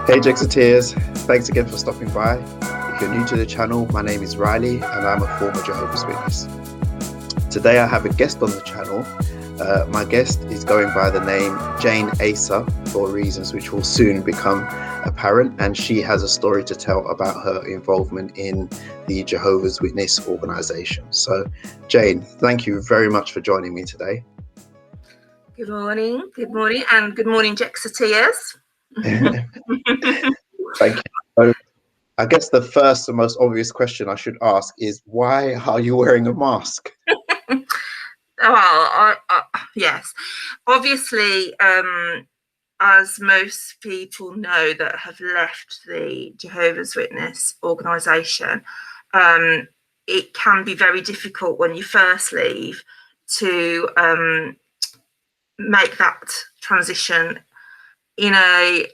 Hey Jexiteers, thanks again for stopping by. If you're new to the channel, my name is Riley and I'm a former Jehovah's Witness. Today I have a guest on the channel. My guest is going by the name Jane Acer for reasons which will soon become apparent, and she has a story to tell about her involvement in the Jehovah's Witness organization. So Jane, thank you very much for joining me today. Good morning, and good morning, Jexiteers. Thank you. I guess the first and most obvious question I should ask is, why are you wearing a mask? Well, yes, obviously, as most people know that have left the Jehovah's Witness organisation, it can be very difficult when you first leave to make that transition in a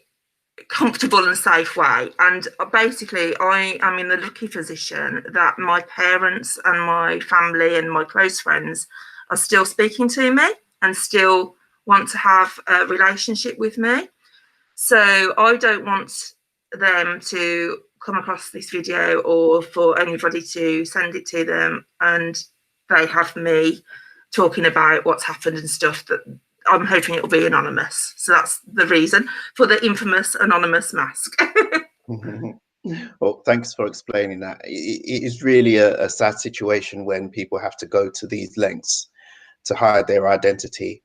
comfortable and safe way. And basically, I am in the lucky position that my parents and my family and my close friends are still speaking to me and still want to have a relationship with me. So I don't want them to come across this video or for anybody to send it to them and they have me talking about what's happened and stuff. That I'm hoping it'll be anonymous. So that's the reason for the infamous anonymous mask. Well, thanks for explaining that. It is really a sad situation when people have to go to these lengths to hide their identity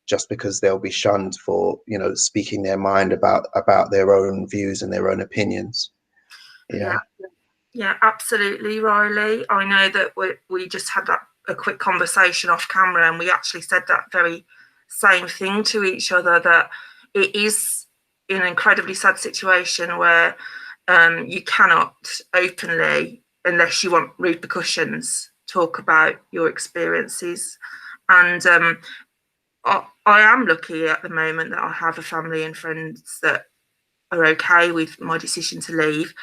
just because they'll be shunned for, you know, speaking their mind about their own views and their own opinions. Yeah, absolutely, Riley. I know that we just had a quick conversation off camera, and we actually said that very same thing to each other, that it is an incredibly sad situation where you cannot openly, unless you want repercussions, talk about your experiences. And I am lucky at the moment that I have a family and friends that are okay with my decision to leave.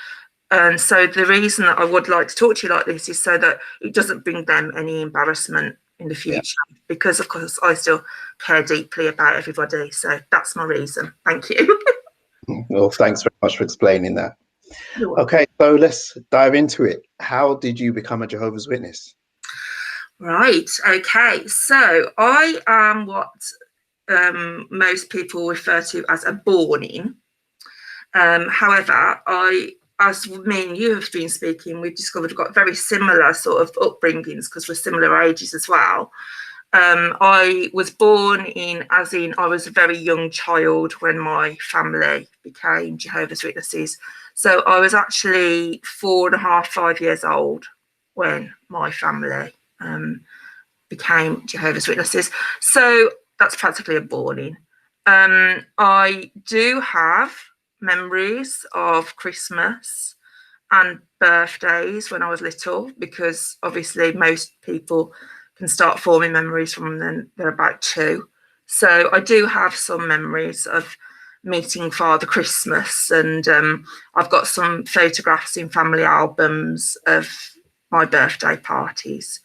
And so the reason that I would like to talk to you like this is so that it doesn't bring them any embarrassment in the future, because of course I still care deeply about everybody. So that's my reason. Thank you. Well, thanks very much for explaining that. Okay, so let's dive into it. How did you become a Jehovah's Witness? Right, okay, so I am what most people refer to as a born-in. However, as me and you have been speaking, we've discovered we've got very similar sort of upbringings because we're similar ages as well. I was born in, as in I was a very young child when my family became Jehovah's Witnesses. So I was actually 4.5, 5 years old when my family became Jehovah's Witnesses. So that's practically a born-in. I do have memories of Christmas and birthdays when I was little, because obviously most people can start forming memories from when they're about 2. So I do have some memories of meeting Father Christmas, and I've got some photographs in family albums of my birthday parties.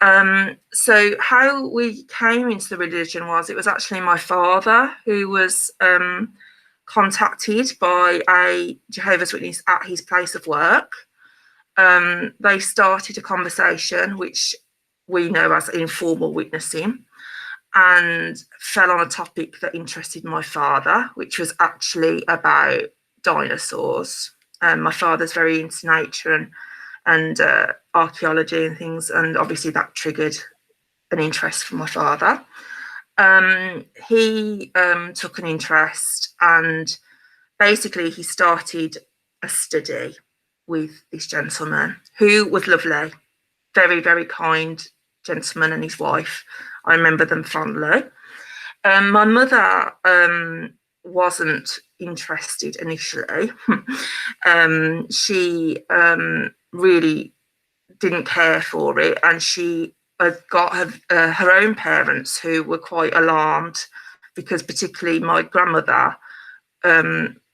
So how we came into the religion was, it was actually my father who was contacted by a Jehovah's Witness at his place of work. They started a conversation which we know as informal witnessing, and fell on a topic that interested my father, which was actually about dinosaurs. My father's very into nature and archaeology and things, and obviously that triggered an interest from my father. He took an interest, and basically he started a study with this gentleman who was lovely, very, very kind gentleman, and his wife. I remember them fondly. My mother wasn't interested initially. She really didn't care for it, and she got her own parents who were quite alarmed, because particularly my grandmother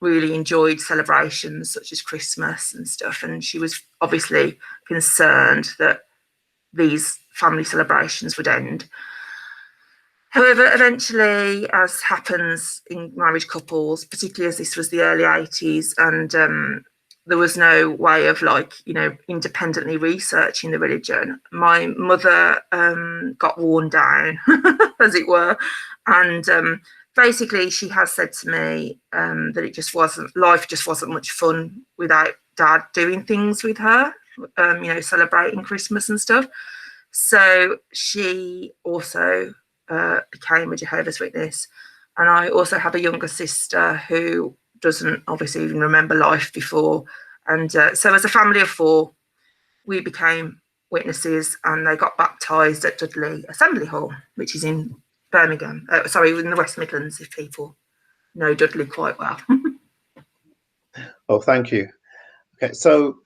really enjoyed celebrations such as Christmas and stuff, and she was obviously concerned that these family celebrations would end. However, eventually, as happens in married couples, particularly as this was the early 80s, and there was no way of independently researching the religion, my mother got worn down, as it were. And basically, she has said to me that life just wasn't much fun without Dad doing things with her, celebrating Christmas and stuff. So she also became a Jehovah's Witness. And I also have a younger sister who doesn't obviously even remember life before. And so as a family of 4, we became witnesses, and they got baptised at Dudley Assembly Hall, which is in Birmingham. In the West Midlands, if people know Dudley quite well. Oh, thank you. Okay, so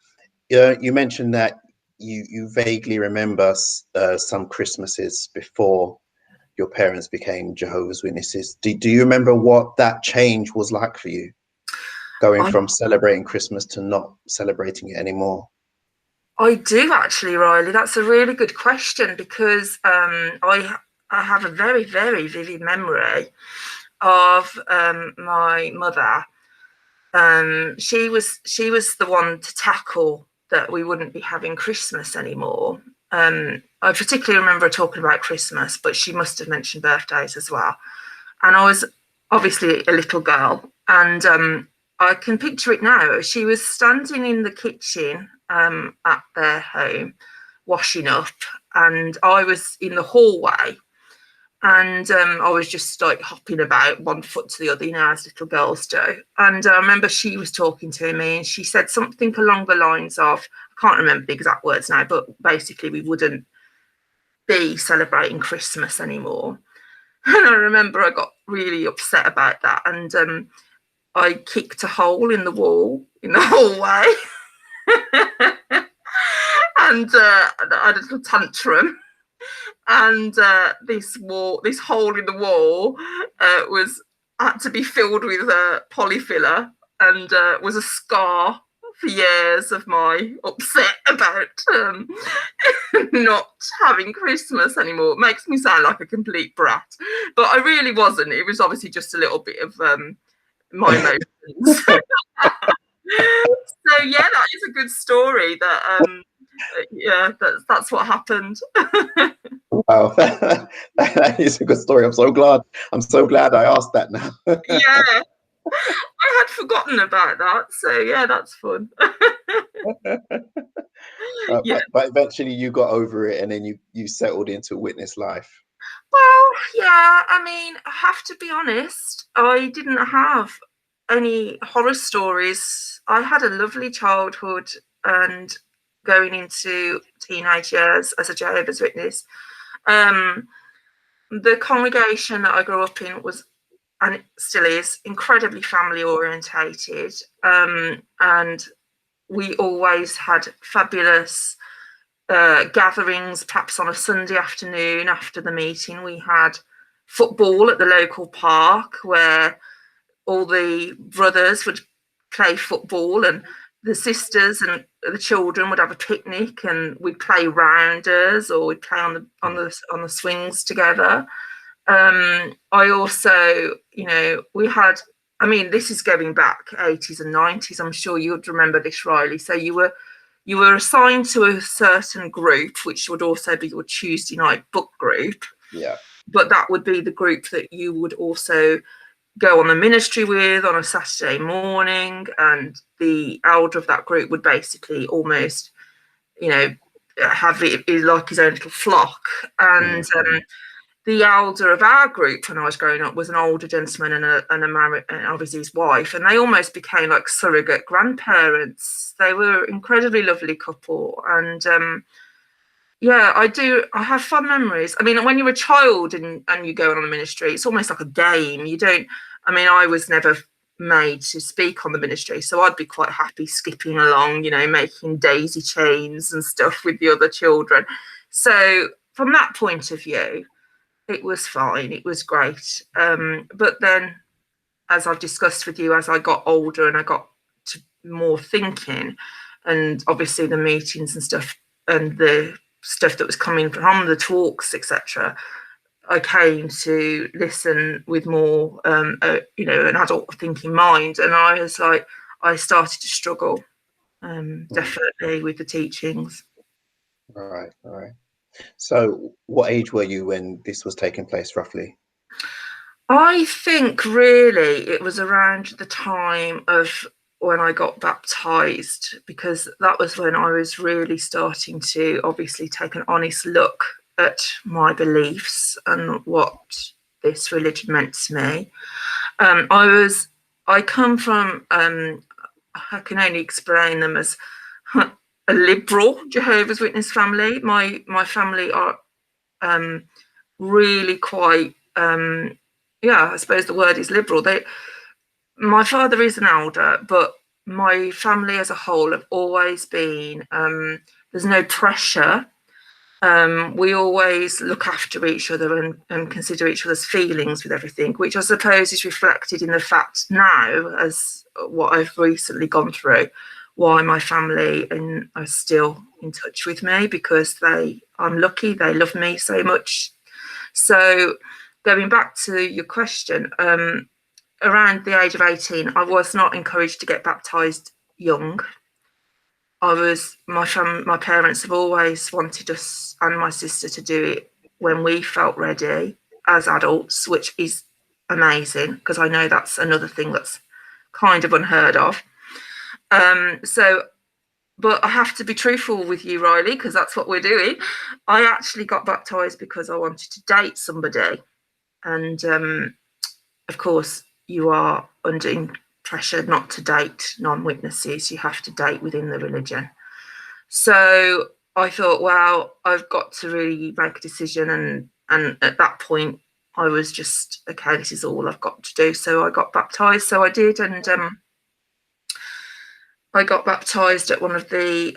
you mentioned that you vaguely remember some Christmases before your parents became Jehovah's Witnesses. Do you remember what that change was like for you, going from celebrating Christmas to not celebrating it anymore? I do actually, Riley. That's a really good question, because I have a very, very vivid memory of my mother. She was the one to tackle that we wouldn't be having Christmas anymore. I particularly remember her talking about Christmas, but she must have mentioned birthdays as well. And I was obviously a little girl, and I can picture it now. She was standing in the kitchen at their home, washing up, and I was in the hallway. And I was just like hopping about one foot to the other, as little girls do. And I remember she was talking to me, and she said something along the lines of, I can't remember the exact words now, but basically we wouldn't be celebrating Christmas anymore. And I remember I got really upset about that. And I kicked a hole in the wall in the hallway. And I had a little tantrum. And this hole in the wall had to be filled with polyfiller, and was a scar for years of my upset about not having Christmas anymore. It makes me sound like a complete brat, but I really wasn't. It was obviously just a little bit of my emotions. So yeah, that is a good story. That's what happened. Wow, that is a good story. I'm so glad I asked that now. Yeah, I had forgotten about that. So yeah, that's fun. Yeah. But eventually you got over it, and then you settled into witness life. Well, yeah, I mean, I have to be honest, I didn't have any horror stories. I had a lovely childhood, and going into teenage years as a Jehovah's Witness. The congregation that I grew up in was, and it still is, incredibly family orientated, and we always had fabulous gatherings. Perhaps on a Sunday afternoon after the meeting, we had football at the local park, where all the brothers would play football, and the sisters and the children would have a picnic, and we'd play rounders, or we'd play on the swings together. I also, we had, I mean, this is going back 80s and 90s. I'm sure you'd remember this, Riley. So you were assigned to a certain group, which would also be your Tuesday night book group. Yeah. But that would be the group that you would also go on the ministry with on a Saturday morning, and the elder of that group would basically almost, have it like his own little flock. And the elder of our group when I was growing up was an older gentleman and obviously his wife, and they almost became like surrogate grandparents. They were an incredibly lovely couple, and I have fond memories. I mean, when you're a child and you go on a ministry, it's almost like a game. I was never made to speak on the ministry, so I'd be quite happy skipping along, making daisy chains and stuff with the other children. So from that point of view, it was fine. It was great. But then, as I've discussed with you, as I got older and I got to more thinking, and obviously the meetings and stuff, and the stuff that was coming from the talks, etc., I came to listen with more, you know, an adult thinking mind, and I was like, I started to struggle, definitely with the teachings. All right, all right. So, what age were you when this was taking place, roughly? I think really it was around the time of when I got baptized, because that was when I was really starting to obviously take an honest look at my beliefs and what this religion meant to me. I come from, I can only explain them as a liberal Jehovah's Witness family. My family are really quite, yeah, I suppose the word is liberal. My father is an elder, but my family as a whole have always been, there's no pressure. We always look after each other and consider each other's feelings with everything, which I suppose is reflected in the fact now, as what I've recently gone through, why my family are still in touch with me, because I'm lucky, they love me so much. So going back to your question, around the age of 18, I was not encouraged to get baptized young. My parents have always wanted us and my sister to do it when we felt ready as adults, which is amazing, because I know that's another thing that's kind of unheard of. So, but I have to be truthful with you, Riley, because that's what we're doing. I actually got baptized because I wanted to date somebody, and of course, you are under pressure not to date non-witnesses. You have to date within the religion. So I thought, well, I've got to really make a decision. And at that point, I was just, okay, this is all I've got to do. So I got baptized. So I did. And I got baptized at one of the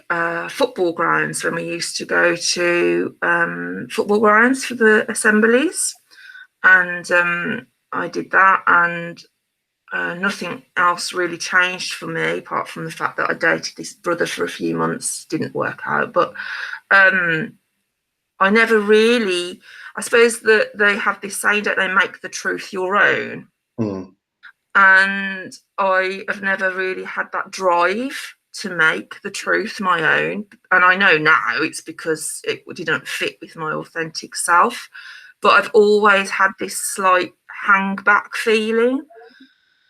football grounds when we used to go to football grounds for the assemblies. And I did that. And nothing else really changed for me, apart from the fact that I dated this brother for a few months. Didn't work out, but I never really, I suppose that they have this saying, don't they, make the truth your own. Mm. And I have never really had that drive to make the truth my own. And I know now it's because it didn't fit with my authentic self, but I've always had this slight hang back feeling.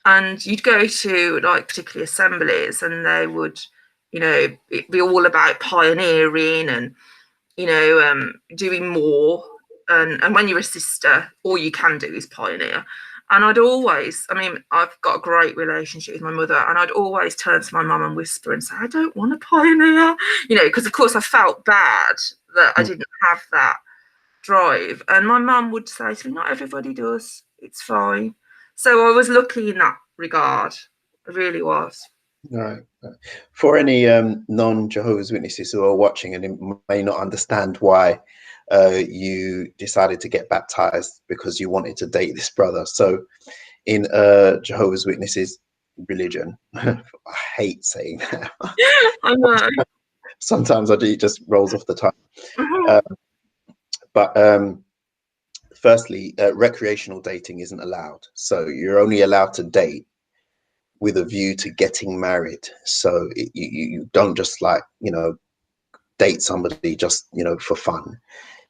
And you'd go to like particularly assemblies, and they would, you know, it'd be all about pioneering and, you know, doing more. And when you're a sister, all you can do is pioneer. And I'd always, I mean, I've got a great relationship with my mother, and I'd always turn to my mum and whisper and say, I don't want to pioneer, you know, because of course I felt bad that I didn't have that drive. And my mum would say to me, not everybody does, it's fine. So I was lucky in that regard. I really was. Right. For any non-Jehovah's Witnesses who are watching and may not understand why you decided to get baptized because you wanted to date this brother. So in Jehovah's Witnesses religion, I hate saying that. I know. Sometimes I do, it just rolls off the tongue. Mhm. But firstly, recreational dating isn't allowed. So you're only allowed to date with a view to getting married. So you don't just, like, you know, date somebody just, you know, for fun.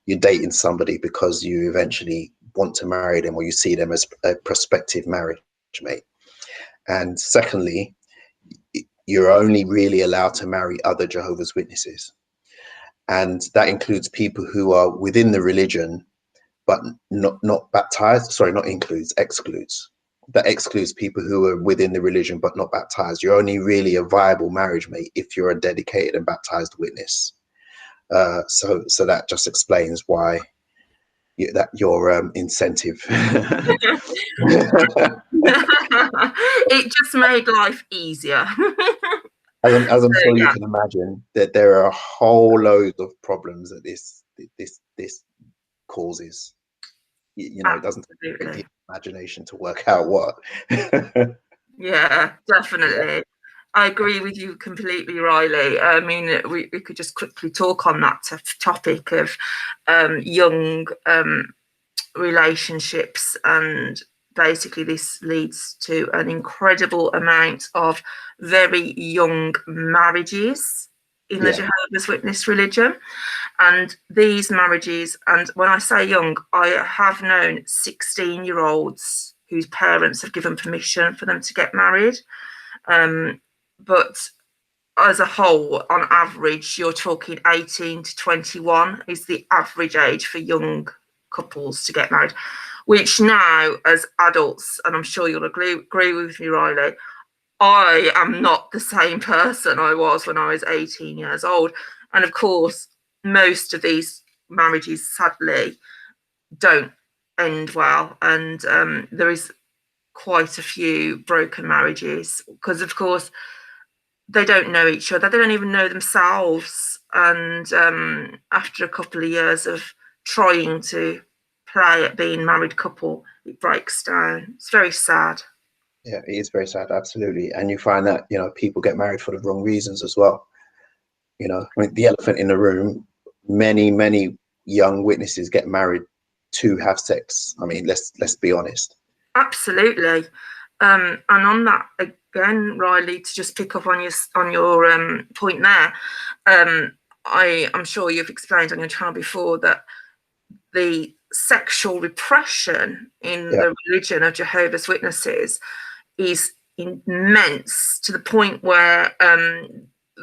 You're dating somebody because you eventually want to marry them, or you see them as a prospective marriage mate. And secondly, you're only really allowed to marry other Jehovah's Witnesses. And that includes people who are within the religion but not baptized. Sorry, not includes, excludes. That excludes people who are within the religion but not baptized. You're only really a viable marriage mate if you're a dedicated and baptized witness. So that just explains why that your incentive. It just made life easier. As I'm So, sure you yeah, can imagine, that there are a whole load of problems that this causes. You know, it doesn't take the absolutely. imagination to work out what. Yeah, Yeah. definitely. I agree with you completely, Riley. I mean, we could just quickly talk on that topic of young relationships, and basically this leads to an incredible amount of very young marriages in the Jehovah's Witness religion. And these marriages, and when I say young, I have known 16-year-olds whose parents have given permission for them to get married. But as a whole, on average, you're talking 18 to 21 is the average age for young couples to get married, which now, as adults, and I'm sure you'll agree with me, Riley, I am not the same person I was when I was 18 years old. And of course, most of these marriages, sadly, don't end well. And there is quite a few broken marriages because, of course, they don't know each other. They don't even know themselves. And after a couple of years of trying to play at being married couple, it breaks down. It's very sad. Yeah, it is very sad, absolutely. And you find that, you know, people get married for the wrong reasons as well. You know, I mean, the elephant in the room, many young witnesses get married to have sex. I mean, let's be honest. Absolutely. And on that again, Riley, to just pick up on your point there, I'm sure you've explained on your channel before that the sexual repression in the religion of Jehovah's Witnesses is immense, to the point where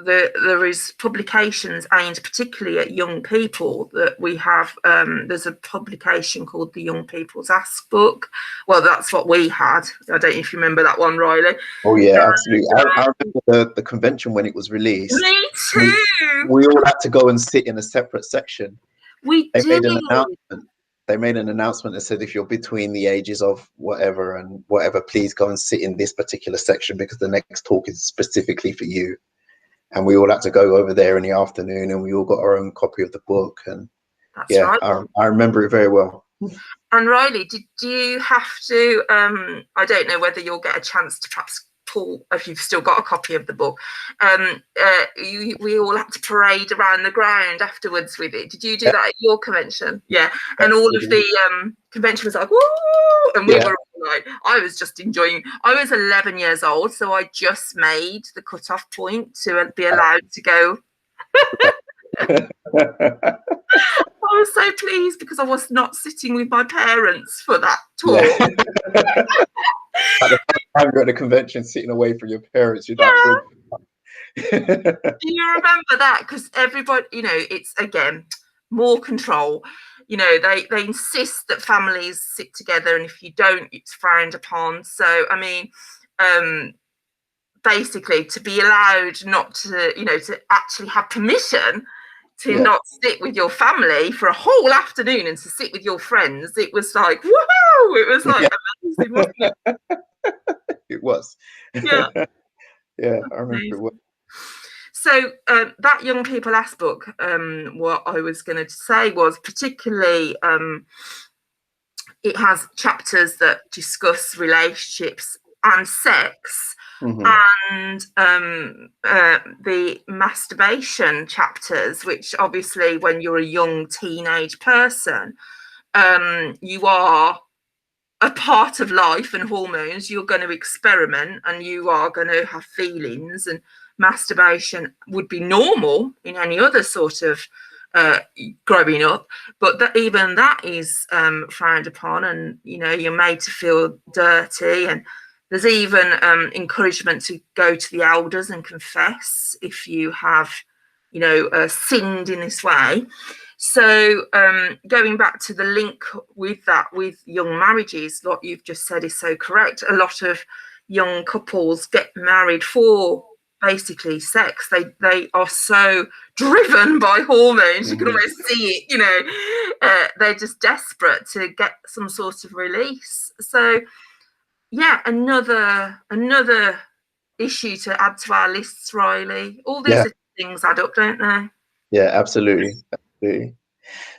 there is publications aimed particularly at young people that we have. There's a publication called the Young People's Ask Book. Well, that's what we had. I don't know if you remember that one, Riley. Oh yeah, absolutely. I remember the convention when it was released. Me too. We all had to go and sit in a separate section. We did. Made an announcement. They made an announcement that said, if you're between the ages of whatever and whatever, please go and sit in this particular section because the next talk is specifically for you. And we all had to go over there in the afternoon, and we all got our own copy of the book. And that's right. I remember it very well. And Riley, did you have to? I don't know whether you'll get a chance to perhaps pull, if you've still got a copy of the book. We all had to parade around the ground afterwards with it. Did you do that at your convention? Yeah. And all of the convention was like, woo! And we were all like, I was just enjoying. I was 11 years old, so I just made the cutoff point to be allowed to go. I was so pleased because I was not sitting with my parents for that talk. At the time you're at a convention sitting away from your parents, you're that good. Do you remember that? Because everybody, you know, it's again more control. You know, they insist that families sit together, and if you don't, it's frowned upon. So I mean, basically, to be allowed not to, you know, to actually have permission to not sit with your family for a whole afternoon and to sit with your friends, it was like, woohoo! It was like amazing, wasn't it? It was. Yeah. Yeah, I remember it was. So that Young People Ask book, what I was going to say was particularly, it has chapters that discuss relationships and sex. And the masturbation chapters, which obviously when you're a young teenage person, you are a part of life and hormones. You're going to experiment and you are going to have feelings, and masturbation would be normal in any other sort of growing up, but that even that is frowned upon, and you know, you're made to feel dirty, and there's even encouragement to go to the elders and confess if you have, you know, sinned in this way. So going back to the link with that, with young marriages, what you've just said is so correct. A lot of young couples get married for basically sex. They are so driven by hormones. You can almost see it, you know, they're just desperate to get some sort of release. So yeah, another issue to add to our lists, Riley. All these things add up, don't they? Yeah, absolutely.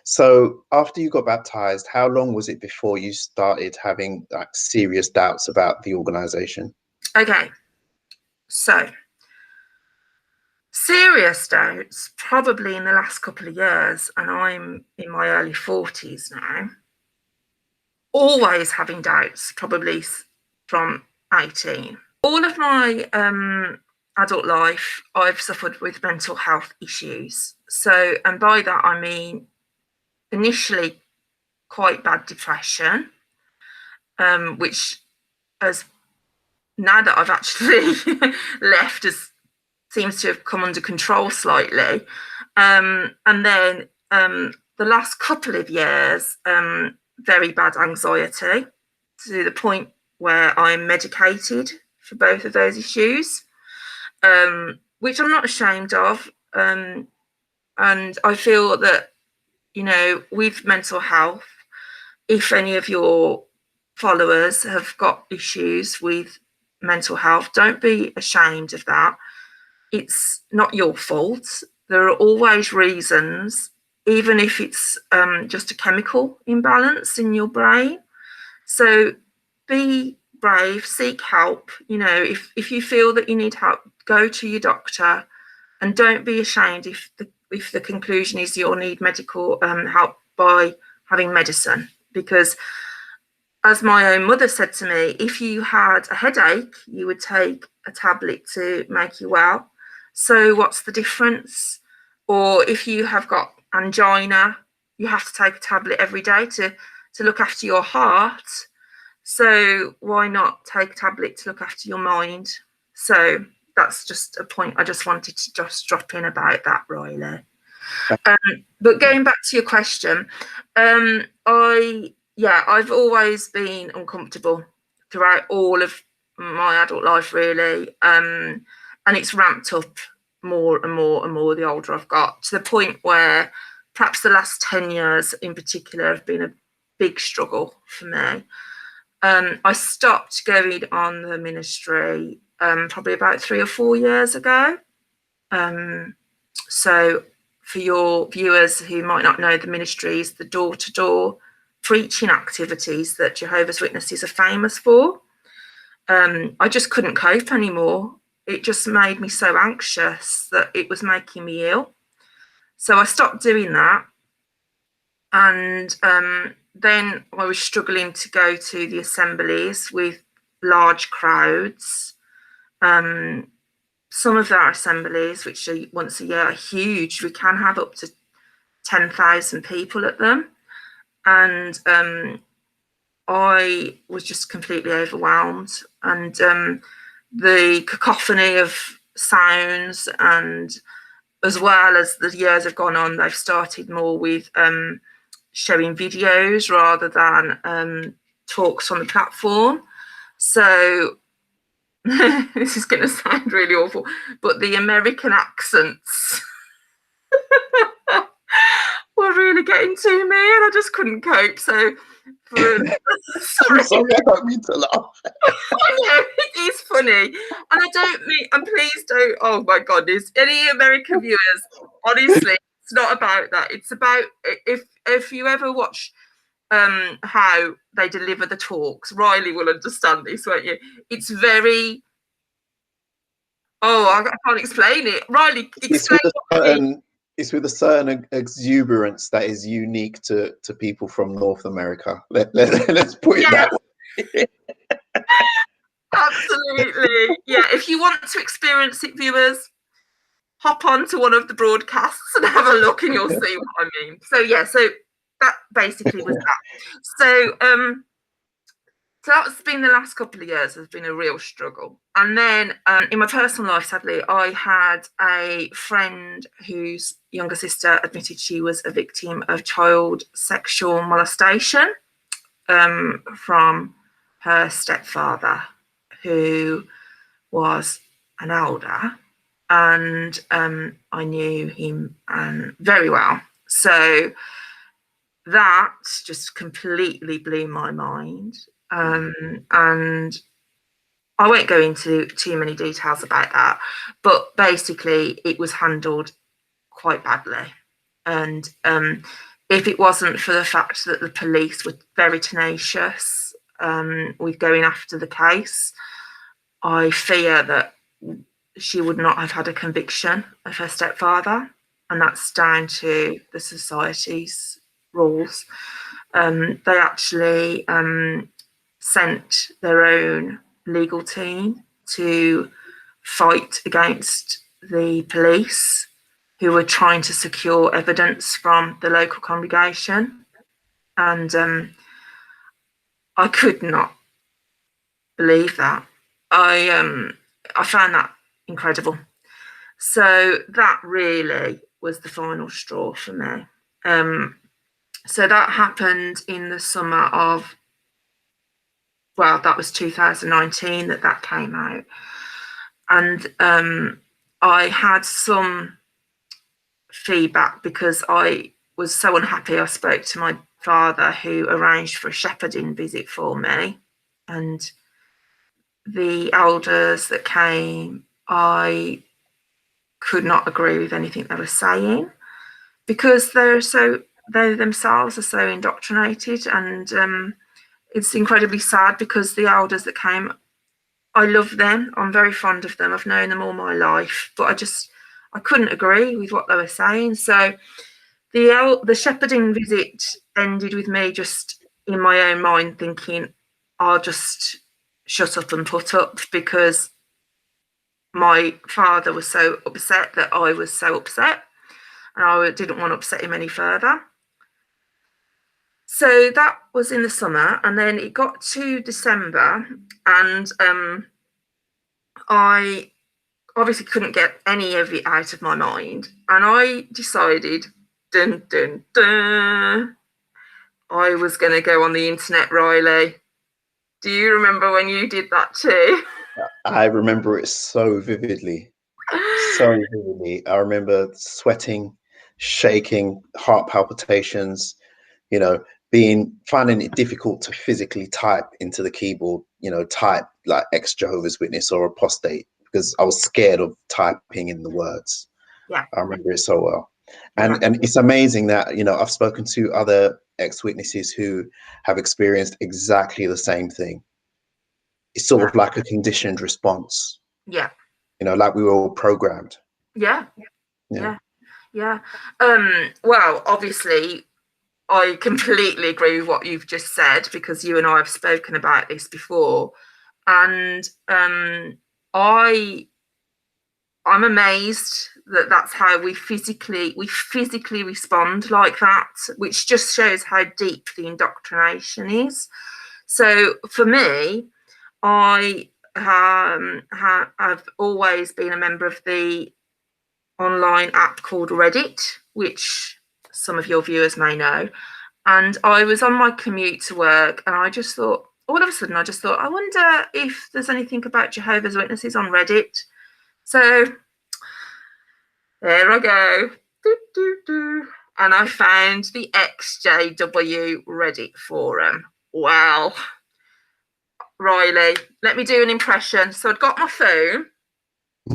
So after you got baptized, how long was it before you started having like serious doubts about the organization? Okay, so serious doubts probably in the last couple of years, and I'm in my early 40s now. always having doubts, probably from 18. All of my adult life, I've suffered with mental health issues. So, and by that I mean initially quite bad depression, which has, now that I've actually left, seems to have come under control slightly. And then the last couple of years, very bad anxiety, to the point where I'm medicated for both of those issues, which I'm not ashamed of. And I feel that, you know, with mental health, if any of your followers have got issues with mental health, don't be ashamed of that. It's not your fault. There are always reasons, even if it's just a chemical imbalance in your brain. So be brave, seek help. You know, if you feel that you need help, go to your doctor, and don't be ashamed if the conclusion is you'll need medical help by having medicine. Because as my own mother said to me, if you had a headache, you would take a tablet to make you well. So what's the difference? Or if you have got angina, you have to take a tablet every day to look after your heart. So why not take a tablet to look after your mind? So that's just a point I just wanted to just drop in about that, Riley. But going back to your question, I've always been uncomfortable throughout all of my adult life, really. And it's ramped up more and more and more the older I've got, to the point where perhaps the last 10 years in particular have been a big struggle for me. I stopped going on the ministry probably about 3 or 4 years ago. So for your viewers who might not know, the ministry is the door-to-door preaching activities that Jehovah's Witnesses are famous for. I just couldn't cope anymore. It just made me so anxious that it was making me ill. So I stopped doing that. And then I was struggling to go to the assemblies with large crowds. Some of our assemblies, which are once a year, are huge. We can have up to 10,000 people at them. And I was just completely overwhelmed. And the cacophony of sounds, and as well as the years have gone on, they've started more with showing videos rather than talks on the platform. So this is going to sound really awful, but the American accents were really getting to me, and I just couldn't cope. So, I'm sorry, I don't mean to laugh. I know, it is funny, and I don't mean, and please don't. Oh my goodness, any American viewers, honestly, it's not about that. It's about if you ever watch how they deliver the talks, Riley will understand this, won't you? It's very, I can't explain it. Riley, explain. It's with a certain exuberance that is unique to people from North America. Let's put it that way. Absolutely. Yeah, if you want to experience it, viewers, hop on to one of the broadcasts and have a look, and you'll see what I mean. So yeah, so that basically was that. So so that's been the last couple of years, has been a real struggle. And then in my personal life, sadly, I had a friend whose younger sister admitted she was a victim of child sexual molestation from her stepfather, who was an elder, and I knew him very well. So that just completely blew my mind. And I won't go into too many details about that, but basically it was handled quite badly. And if it wasn't for the fact that the police were very tenacious with going after the case, I fear that she would not have had a conviction of her stepfather, and that's down to the society's rules. They actually sent their own legal team to fight against the police who were trying to secure evidence from the local congregation. And I could not believe that. I found that incredible. So that really was the final straw for me. So that happened in the summer of, well, that was 2019 that came out. And I had some feedback because I was so unhappy. I spoke to my father, who arranged for a shepherding visit for me. And the elders that came, I could not agree with anything they were saying, because they themselves are so indoctrinated. And it's incredibly sad, because the elders that came, I love them. I'm very fond of them. I've known them all my life, but I couldn't agree with what they were saying. So the shepherding visit ended with me just in my own mind thinking, I'll just shut up and put up, because my father was so upset that I was so upset, and I didn't want to upset him any further. So that was in the summer, and then it got to December, and I obviously couldn't get any of it out of my mind, and I decided, dun dun dun, I was going to go on the internet, Riley. Do you remember when you did that too? I remember it so vividly. So vividly. I remember sweating, shaking, heart palpitations, finding it difficult to physically type into the keyboard, type like ex-Jehovah's Witness or apostate, because I was scared of typing in the words. Yeah. I remember it so well. And it's amazing that, I've spoken to other ex-witnesses who have experienced exactly the same thing. It's sort of like a conditioned response. Yeah. Like we were all programmed. Yeah. Well, obviously, I completely agree with what you've just said, because you and I have spoken about this before. And I'm amazed that that's how we physically respond like that, which just shows how deep the indoctrination is. So for me, I have always been a member of the online app called Reddit, which some of your viewers may know. And I was on my commute to work, and I just thought, all of a sudden, I wonder if there's anything about Jehovah's Witnesses on Reddit. So there I go. And I found the ExJW Reddit forum. Wow. Riley, let me do an impression. So I'd got my phone.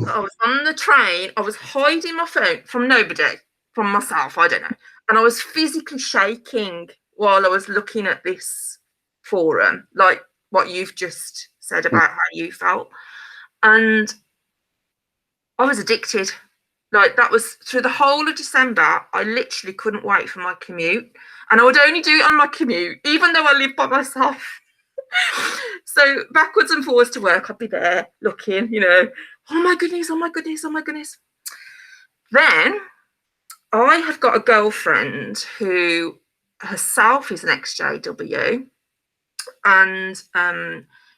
I was on the train. I was hiding my phone from nobody, from myself, I don't know. And I was physically shaking while I was looking at this forum, like what you've just said about how you felt. And I was addicted. Like, that was through the whole of December. I literally couldn't wait for my commute. And I would only do it on my commute, even though I live by myself. So backwards and forwards to work, I'd be there looking, oh my goodness, oh my goodness, oh my goodness. Then I have got a girlfriend who herself is an ex-JW, and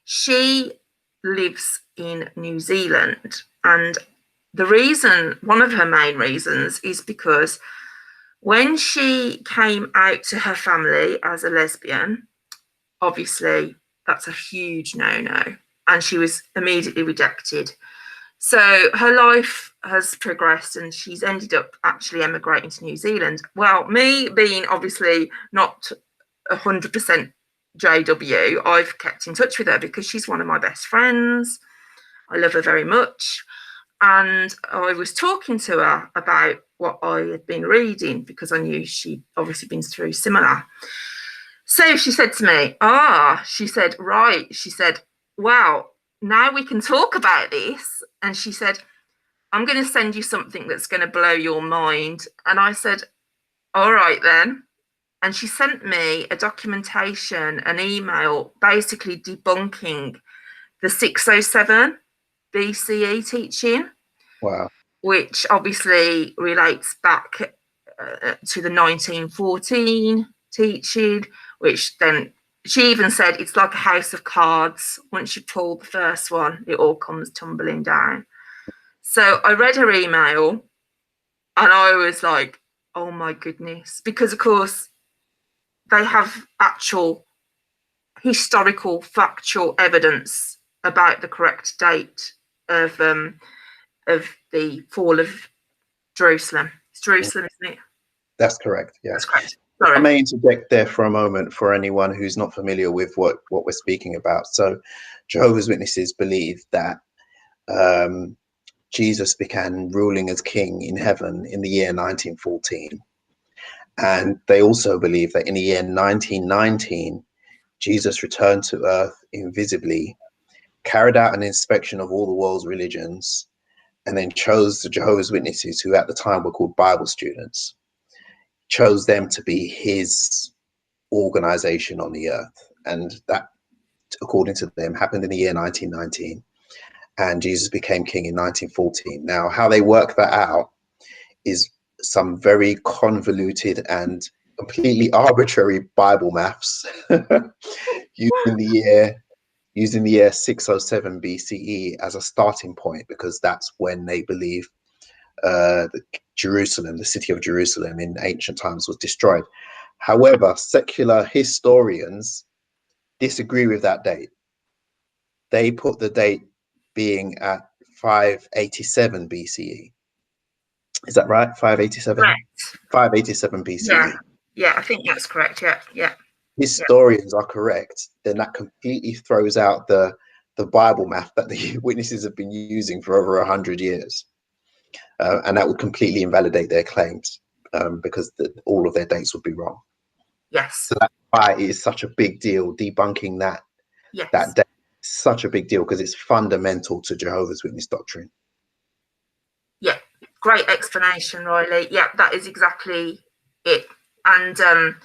she lives in New Zealand. And one of her main reasons, is because when she came out to her family as a lesbian, obviously that's a huge no-no, and she was immediately rejected. So her life has progressed, and she's ended up actually emigrating to New Zealand. Well, me being obviously not 100% JW, I've kept in touch with her because she's one of my best friends. I love her very much. And I was talking to her about what I had been reading, because I knew she'd obviously been through similar. So she said to me, she said, right. She said, wow, now we can talk about this. And she said, I'm going to send you something that's going to blow your mind. And I said, all right then. and she sent me a documentation, an email, basically debunking the 607 BCE teaching. Wow. Which obviously relates back to the 1914 teaching, which then she even said it's like a house of cards. Once you've told the first one, it all comes tumbling down. So I read her email and I was like, oh my goodness, because of course they have actual historical factual evidence about the correct date of the fall of Jerusalem. It's Jerusalem, isn't it? That's correct. Yeah. That's correct. If I Sorry. may interject there for a moment for anyone who's not familiar with what we're speaking about. So Jehovah's Witnesses believe that Jesus began ruling as king in heaven in the year 1914. And they also believe that in the year 1919, Jesus returned to earth invisibly, carried out an inspection of all the world's religions, and then chose the Jehovah's Witnesses, who at the time were called Bible students, chose them to be his organization on the earth. And that, according to them, happened in the year 1919. And Jesus became king in 1914. Now, how they work that out is some very convoluted and completely arbitrary Bible maths using the year 607 BCE as a starting point, because that's when they believe Jerusalem, the city of Jerusalem in ancient times, was destroyed. However, secular historians disagree with that date. They put the date being at 587 BCE. Is that right? 587? Correct. 587 BCE. Yeah, I think that's correct. Yeah. Historians are correct, then that completely throws out the Bible math that the witnesses have been using for over 100 years. And that would completely invalidate their claims, because all of their dates would be wrong. Yes. So that's why it is such a big deal debunking that. Yes. That date is such a big deal because it's fundamental to Jehovah's Witness doctrine. Yeah, great explanation, Riley. Yeah, that is exactly it. And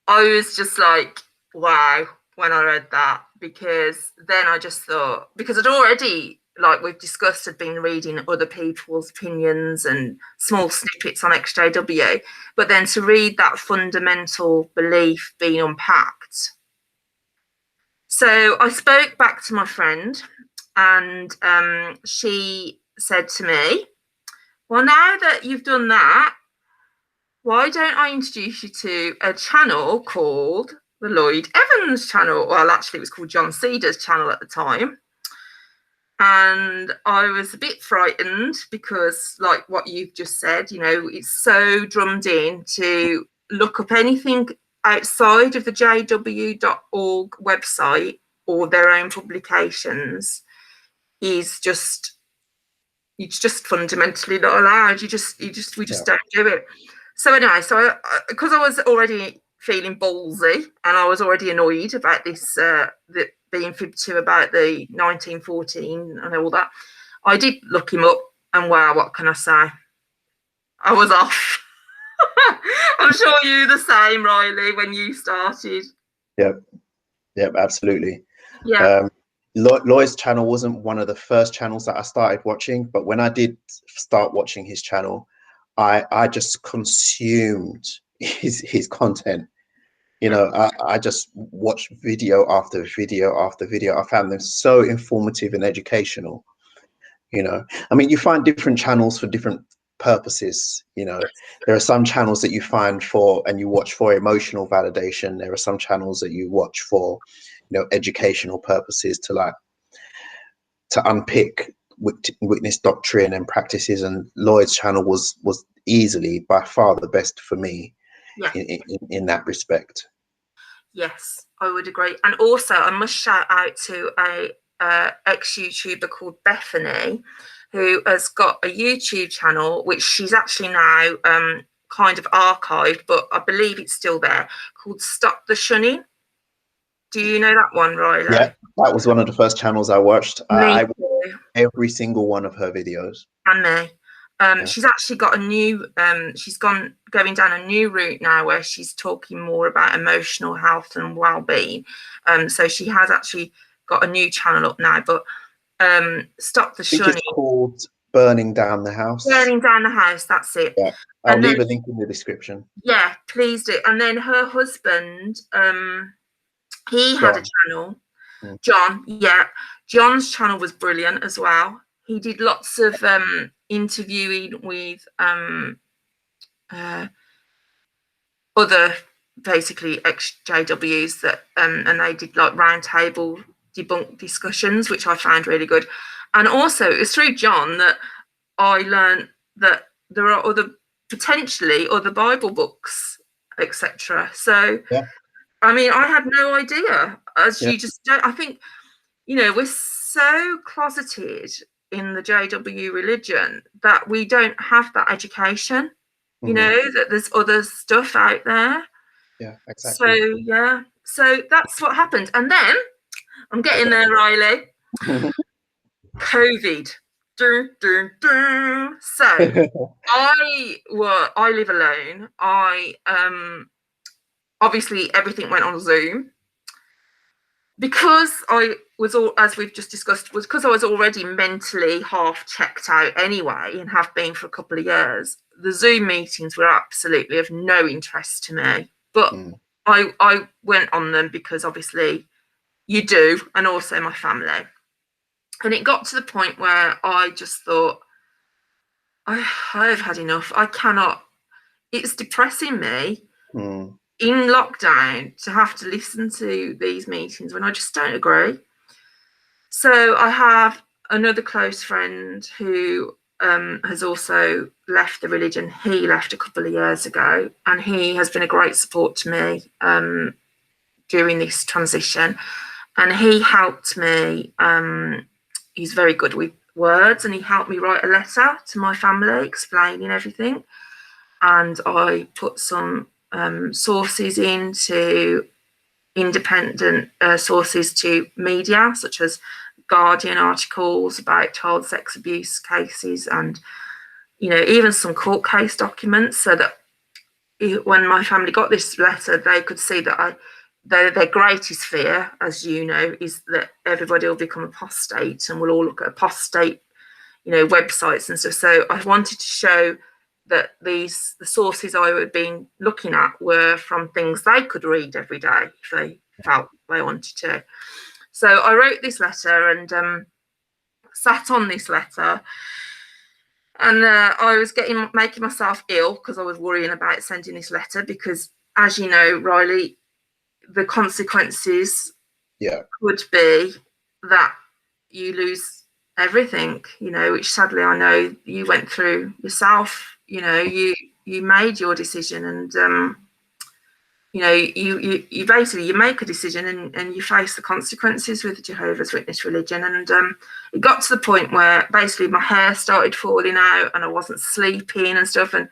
I was just like, wow, when I read that, because then I just thought, because I'd already, like we've discussed, had been reading other people's opinions and small snippets on ExJW, but then to read that fundamental belief being unpacked. So I spoke back to my friend, and she said to me, well, now that you've done that, why don't I introduce you to a channel called the Lloyd Evans channel? Well, actually, it was called John Cedar's channel at the time. And I was a bit frightened because, like what you've just said, you know, it's so drummed in to look up anything outside of the jw.org website or their own publications is just, it's just fundamentally not allowed. We just don't do it. So anyway, so because I was already feeling ballsy and I was already annoyed about this, being fibbed to about the 1914 and all that, I did look him up, and wow, what can I say? I was off. I'm sure you the same, Riley, when you started. Yep, absolutely. Yeah. Lloyd's channel wasn't one of the first channels that I started watching, but when I did start watching his channel, I just consumed his content. You know, I just watched video after video after video. I found them so informative and educational. You know, I mean, you find different channels for different purposes. You know, there are some channels that you find for and you watch for emotional validation. There are some channels that you watch for, you know, educational purposes, to unpick witness doctrine and practices. And Lloyd's channel was easily by far the best for me in that respect. Yes, I would agree. And also I must shout out to a ex-YouTuber called Bethany, who has got a YouTube channel which she's actually now kind of archived, but I believe it's still there, called Stop the Shunning. Do you know that one, Riley? Yeah, that was one of the first channels I watched. I watched every single one of her videos. And me. She's actually got a new, she's going down a new route now where she's talking more about emotional health and well-being. So she has actually got a new channel up now, but Stop the I think it's Shunning. called Burning Down the House. Burning Down the House, that's it. Yeah, I'll leave a link in the description. Yeah, please do. And then her husband, he had a channel. John, yeah. John's channel was brilliant as well. He did lots of interviewing with other basically ExJWs that and they did like roundtable debunk discussions, which I found really good. And also it was through John that I learned that there are potentially other Bible books, etc. So yeah. I mean, I had no idea, as you just don't. I think, you know, we're so closeted in the JW religion that we don't have that education, you know, that there's other stuff out there. Yeah, exactly. So, yeah, so that's what happened. And then I'm getting there, Riley. COVID. Dun, dun, dun. So I live alone. Obviously everything went on Zoom. Because I was as we've just discussed, was because I was already mentally half checked out anyway and have been for a couple of years. The Zoom meetings were absolutely of no interest to me, but I went on them because obviously you do, and also my family. And it got to the point where I just thought, I've had enough. I cannot. It's depressing me. In lockdown to have to listen to these meetings when I just don't agree. So I have another close friend who has also left the religion. He left a couple of years ago, and he has been a great support to me during this transition. And he helped me. He's very good with words, and he helped me write a letter to my family explaining everything. And I put some sources into independent sources to media, such as Guardian articles about child sex abuse cases, and you know, even some court case documents, so that when my family got this letter, they could see that their greatest fear, as you know, is that everybody will become apostate, and we'll all look at apostate, you know, websites and stuff. So I wanted to show that the sources I had been looking at were from things they could read every day if they felt they wanted to. So I wrote this letter and sat on this letter, and I was making myself ill because I was worrying about sending this letter because, as you know, Riley, the consequences could be that you lose everything, you know, which sadly I know you went through yourself. You know, you made your decision, and you know, you basically you make a decision and you face the consequences with the Jehovah's Witness religion. And it got to the point where basically my hair started falling out and I wasn't sleeping and stuff. And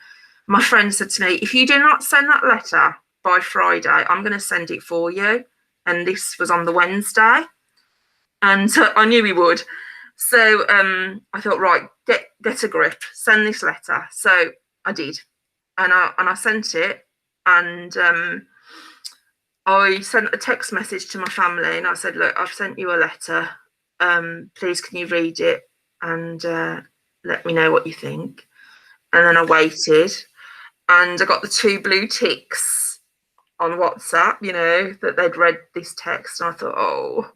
my friend said to me, if you do not send that letter by Friday, I'm going to send it for you. And this was on the Wednesday, and I knew he would. So I thought, right, get a grip, send this letter. So I did, and I sent it, and I sent a text message to my family, and I said, look, I've sent you a letter. Please, can you read it and let me know what you think? And then I waited, and I got the 2 blue ticks on WhatsApp, you know, that they'd read this text, and I thought, oh.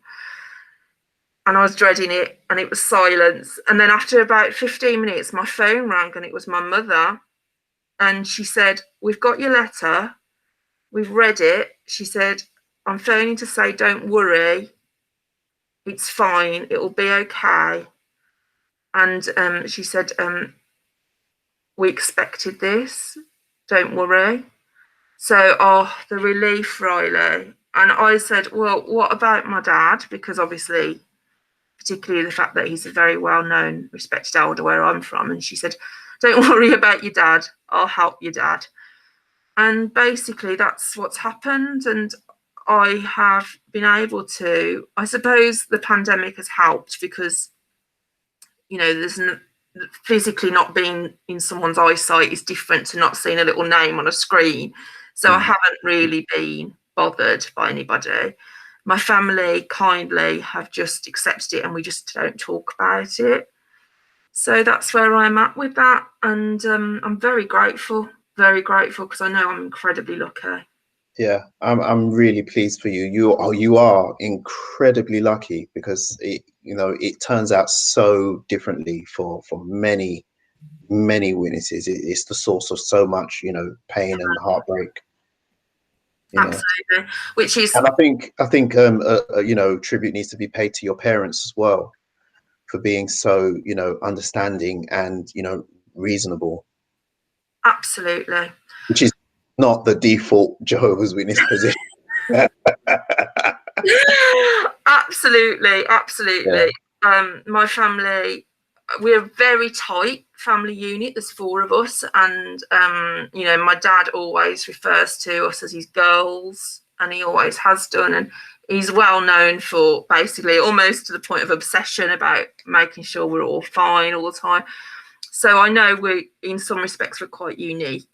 And I was dreading it, and it was silence. And then after about 15 minutes, my phone rang, and it was my mother. And she said, we've got your letter. We've read it. She said, I'm phoning to say, don't worry. It's fine. It will be okay. And she said, we expected this. Don't worry. So, the relief, Riley. And I said, well, what about my dad? Because obviously, particularly the fact that he's a very well-known, respected elder where I'm from. And she said, don't worry about your dad. I'll help your dad. And basically that's what's happened. And I have been able to, I suppose the pandemic has helped because, you know, physically not being in someone's eyesight is different to not seeing a little name on a screen. So I haven't really been bothered by anybody. My family kindly have just accepted it, and we just don't talk about it. So that's where I'm at with that, and I'm very grateful because I know I'm incredibly lucky. Yeah, I'm really pleased for you. You are incredibly lucky, because it turns out so differently for many witnesses. It's the source of so much pain and heartbreak. Absolutely, which is, and I think tribute needs to be paid to your parents as well, for being so understanding and reasonable. Absolutely. Which is not the default Jehovah's Witness position. Absolutely. Yeah. My family, we're a very tight family unit. There's 4 of us, and my dad always refers to us as his girls, and he always has done, and he's well known for basically almost to the point of obsession about making sure we're all fine all the time. So I know we, in some respects, we're quite unique,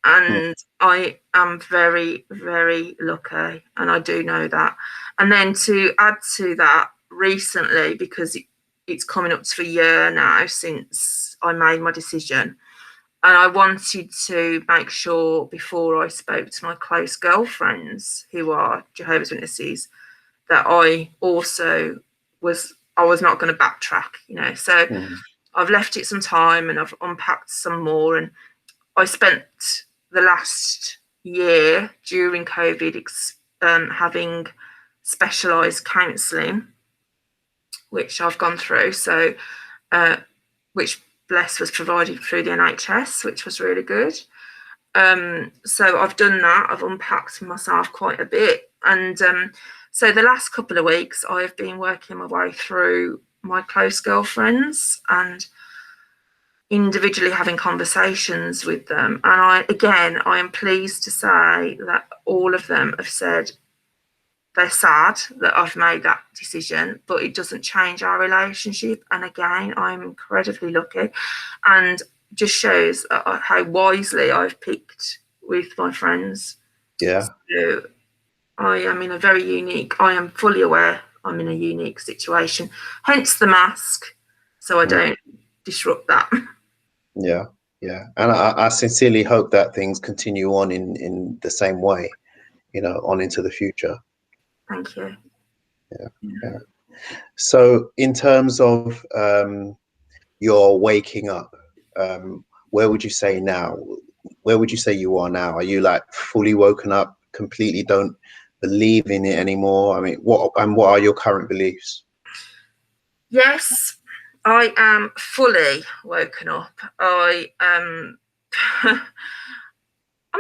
and I am very, very lucky, and I do know that. And then to add to that, recently, because it's coming up to a year now since I made my decision, and I wanted to make sure before I spoke to my close girlfriends who are Jehovah's Witnesses that I was not going to backtrack, so I've left it some time, and I've unpacked some more, and I spent the last year during COVID having specialised counselling, which I've gone through. So, which bless was provided through the NHS, which was really good. So I've done that. I've unpacked myself quite a bit, and so the last couple of weeks I've been working my way through my close girlfriends and individually having conversations with them. And I am pleased to say that all of them have said they're sad that I've made that decision, but it doesn't change our relationship. And again, I'm incredibly lucky, and just shows how wisely I've picked with my friends. Yeah. So I am in a very unique, I am fully aware I'm in a unique situation, hence the mask, so I don't disrupt that. Yeah. And I sincerely hope that things continue on in the same way, on into the future. Thank you. Yeah. So in terms of your waking up, where would you say now? Where would you say you are now? Are you like fully woken up, completely don't believe in it anymore? I mean, what are your current beliefs? Yes, I am fully woken up. I'm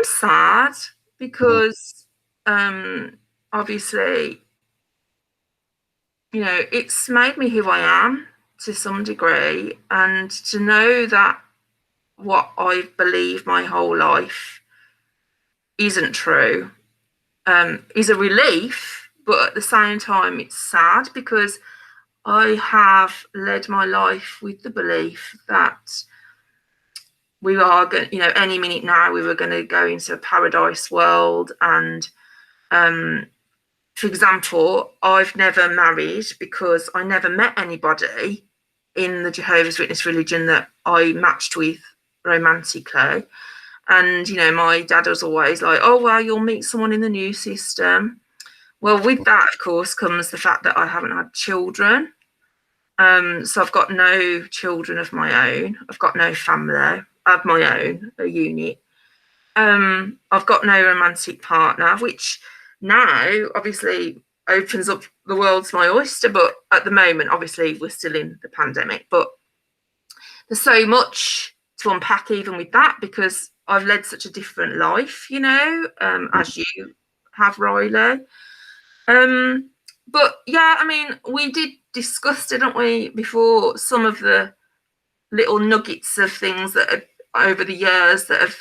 sad because obviously, it's made me who I am to some degree, and to know that what I've believed my whole life isn't true is a relief, but at the same time it's sad, because I have led my life with the belief that we are going, any minute now we were going to go into a paradise world. And for example, I've never married because I never met anybody in the Jehovah's Witness religion that I matched with romantically. And my dad was always like, oh well, you'll meet someone in the new system. Well, with that of course comes the fact that I haven't had children. So I've got no children of my own. I've got no family. I have my own, a unit. I've got no romantic partner, which now obviously opens up the world to my oyster. But at the moment, obviously, we're still in the pandemic. But there's so much to unpack even with that, because I've led such a different life, as you have, Riley. But yeah, I mean, we did discuss, didn't we, before, some of the little nuggets of things that have, over the years, that have,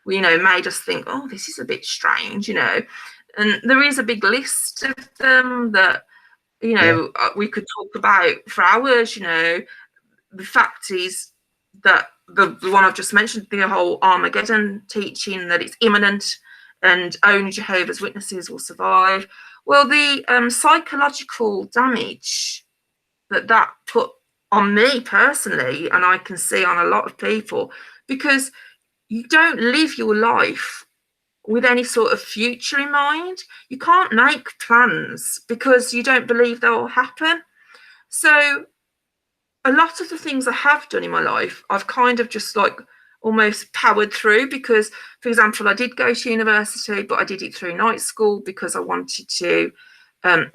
made us think, oh, this is a bit strange, and there is a big list of them that, we could talk about for hours. The fact is, that the one I've just mentioned, the whole Armageddon teaching, that it's imminent and only Jehovah's Witnesses will survive. Well, the psychological damage that put on me personally, and I can see on a lot of people, because you don't live your life with any sort of future in mind. You can't make plans because you don't believe they'll happen. So a lot of the things I have done in my life, I've kind of just like almost powered through, because, for example, I did go to university, but I did it through night school because I wanted to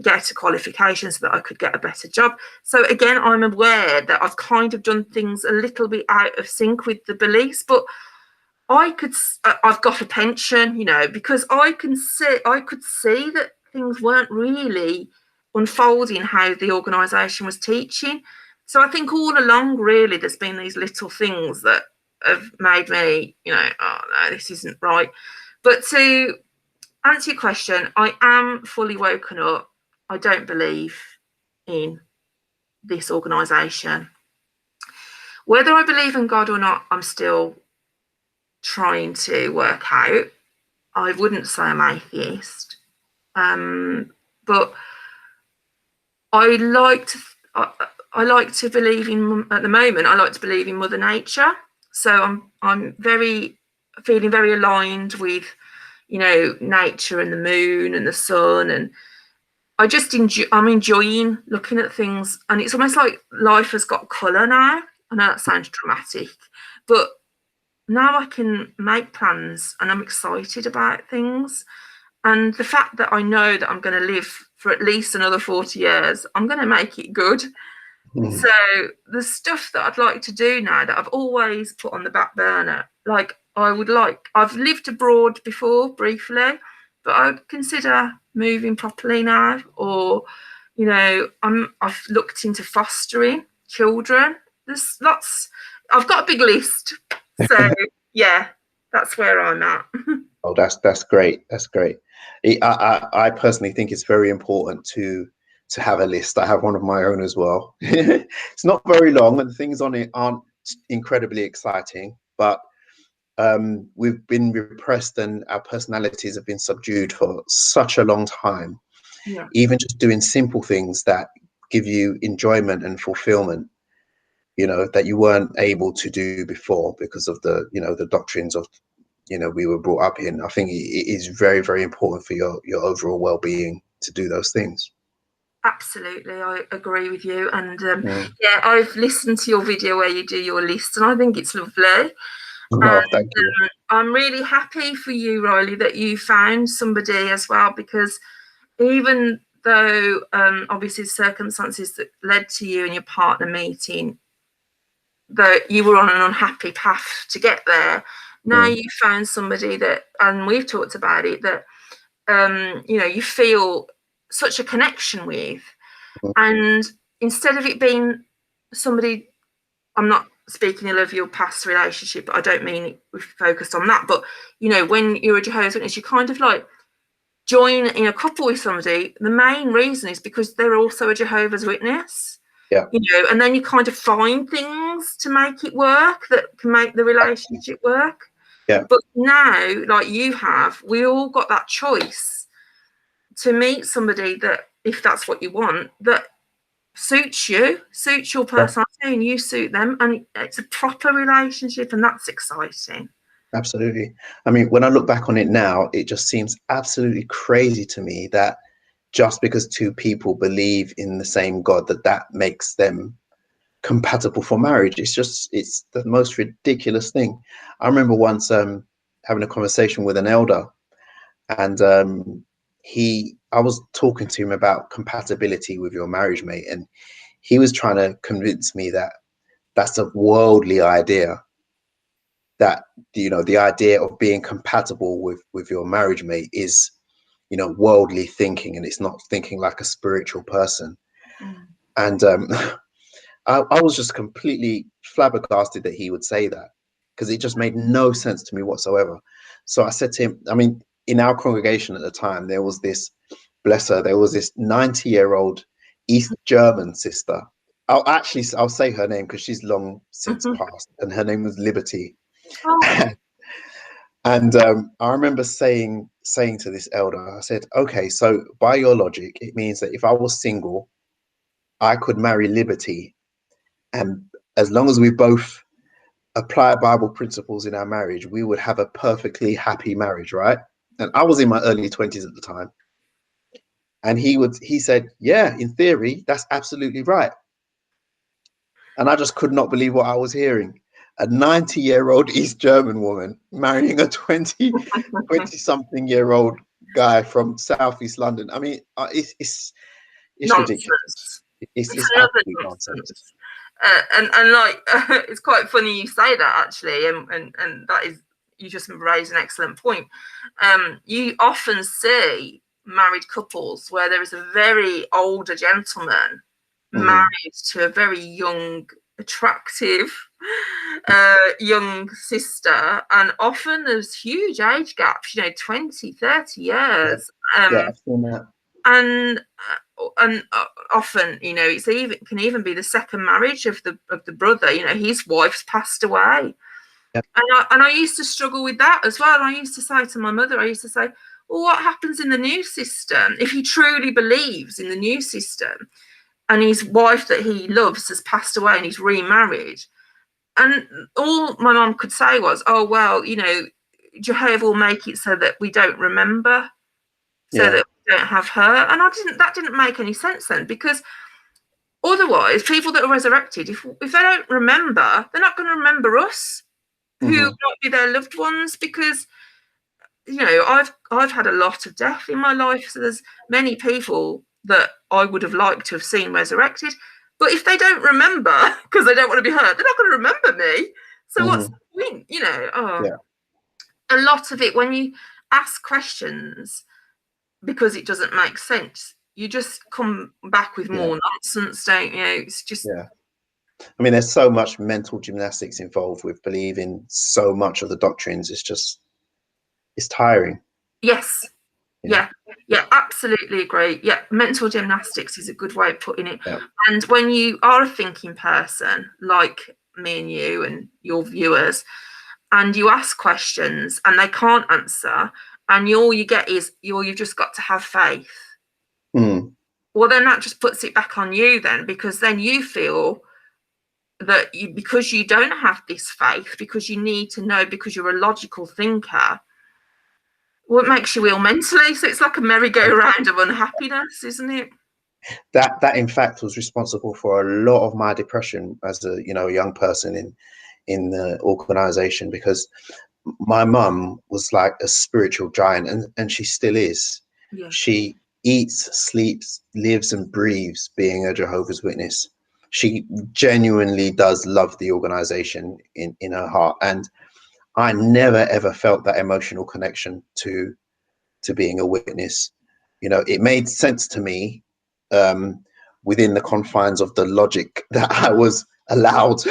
get a qualification so that I could get a better job. So again, I'm aware that I've kind of done things a little bit out of sync with the beliefs, but I've got a pension, you know, because I could see that things weren't really unfolding how the organisation was teaching. So I think all along, really, there's been these little things that have made me, you know, oh no, this isn't right. But to answer your question, I am fully woken up. I don't believe in this organisation. Whether I believe in God or not, I'm still trying to work out. I wouldn't say I'm atheist, but I like to believe in, at the moment, I like to believe in Mother Nature. So I'm feeling very aligned with, you know, nature and the moon and the sun, and I'm enjoying looking at things, and it's almost like life has got colour now. I know that sounds dramatic, but now I can make plans and I'm excited about things. And the fact that I know that I'm going to live for at least another 40 years, I'm going to make it good. So the stuff that I'd like to do now that I've always put on the back burner, like I've lived abroad before briefly, but I'd consider moving properly now. Or, you know, I've looked into fostering children. There's lots. I've got a big list. So yeah, that's where I'm at. Oh, that's great. That's great. I personally think it's very important to have a list. I have one of my own as well. It's not very long, and the things on it aren't incredibly exciting, but we've been repressed and our personalities have been subdued for such a long time. Yeah. Even just doing simple things that give you enjoyment and fulfillment, you know, that you weren't able to do before because of the, you know, the doctrines of, you know, we were brought up in. I think it is very, very important for your overall well-being to do those things. Absolutely, I agree with you. And yeah, I've listened to your video where you do your list, and I think it's lovely. Oh, thank you. I'm really happy for you, Riley, that you found somebody as well, because even though obviously circumstances that led to you and your partner meeting, that you were on an unhappy path to get there, now you found somebody that, and we've talked about it, that you know, you feel such a connection with. And instead of it being somebody, I'm not speaking ill of your past relationship, but I don't mean we've focused on that, but you know, when you're a Jehovah's Witness, you kind of like join in a couple with somebody. The main reason is because they're also a Jehovah's Witness. Yeah. You know, and then you kind of find things to make it work, that can make the relationship work. Yeah. But now, like you have, we all got that choice to meet somebody that, if that's what you want, that suits you, suits your personality, and you suit them, and it's a proper relationship, and that's exciting. Absolutely. I mean, when I look back on it now, it just seems absolutely crazy to me that just because two people believe in the same God, that makes them compatible for marriage. It's the most ridiculous thing. I remember once having a conversation with an elder, and I was talking to him about compatibility with your marriage mate, and he was trying to convince me that that's a worldly idea, that, you know, the idea of being compatible with your marriage mate is, you know, worldly thinking, and it's not thinking like a spiritual person. And I was just completely flabbergasted that he would say that, because it just made no sense to me whatsoever. So I said to him, I mean, in our congregation at the time, there was this, bless her, there was this 90-year-old East German sister. I'll say her name because she's long since passed, and her name was Liberty. Oh. And I remember saying to this elder, I said, okay, so by your logic, it means that if I was single, I could marry Liberty, and as long as we both apply Bible principles in our marriage, we would have a perfectly happy marriage, right? And I was in my early 20s at the time. And he said, yeah, in theory, that's absolutely right. And I just could not believe what I was hearing. A 90-year-old East German woman marrying a 20 something year old guy from Southeast London. I mean, it's ridiculous. Nonsense. It's Another absolute nonsense. nonsense. And like it's quite funny you say that actually, and that is, you just raised an excellent point. You often see married couples where there is a very older gentleman married to a very young, attractive young sister, and often there's huge age gaps, 20, 30 years. Yeah, I've seen that. And often, it's can even be the second marriage of the brother. His wife's passed away. Yep. And I used to struggle with that as well. I used to say to my mother, well, what happens in the new system if he truly believes in the new system and his wife that he loves has passed away and he's remarried? And all my mum could say was, oh, well, Jehovah will make it so that we don't remember, so that we don't have her. And that didn't make any sense then, because otherwise people that are resurrected, if they don't remember, they're not going to remember us, who might be their loved ones, because I've had a lot of death in my life, so there's many people that I would have liked to have seen resurrected, but if they don't remember because they don't want to be hurt, they're not going to remember me. So what's the point? A lot of it, when you ask questions because it doesn't make sense, you just come back with more nonsense, don't you? It's just I mean, there's so much mental gymnastics involved with believing so much of the doctrines. It's tiring. Yes. Yeah, absolutely agree. Yeah, mental gymnastics is a good way of putting it. Yeah. And when you are a thinking person like me and you and your viewers, and you ask questions and they can't answer, and all you get is you've just got to have faith. Well, then that just puts it back on you then, because then you feel that because you don't have this faith, because you need to know, because you're a logical thinker, well, it makes you ill mentally. So it's like a merry-go-round of unhappiness, isn't it? That in fact was responsible for a lot of my depression as a young person in the organization, because my mum was like a spiritual giant, and she still is. Yeah. She eats, sleeps, lives and breathes being a Jehovah's Witness. She genuinely does love the organization in her heart, and I never ever felt that emotional connection to being a witness. It made sense to me within the confines of the logic that I was allowed.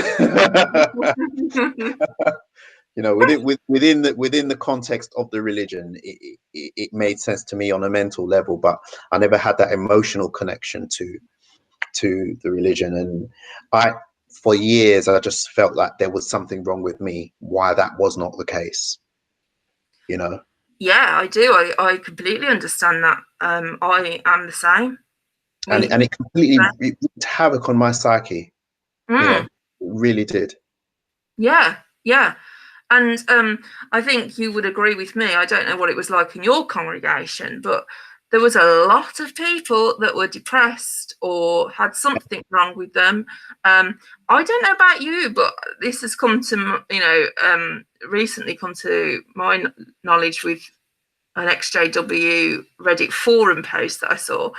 Within the context of the religion, it made sense to me on a mental level, but I never had that emotional connection to the religion. And for years, I just felt like there was something wrong with me, why that was not the case, Yeah, I do. I completely understand that. I am the same. And it completely wreaked havoc on my psyche. It really did. Yeah. And I think you would agree with me. I don't know what it was like in your congregation, but there was a lot of people that were depressed or had something wrong with them. I don't know about you, but this has come to, recently come to my knowledge with an ExJW Reddit forum post that I saw.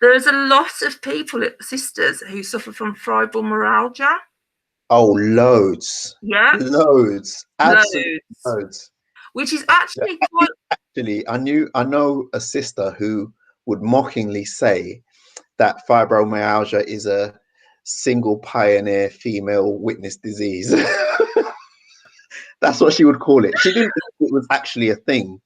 There's a lot of people, sisters, who suffer from fibromyalgia. Oh, loads. Yeah. Loads. Absolutely loads. Which is actually quite... Actually, I know a sister who would mockingly say that fibromyalgia is a single pioneer female witness disease. That's what she would call it. She didn't think it was actually a thing.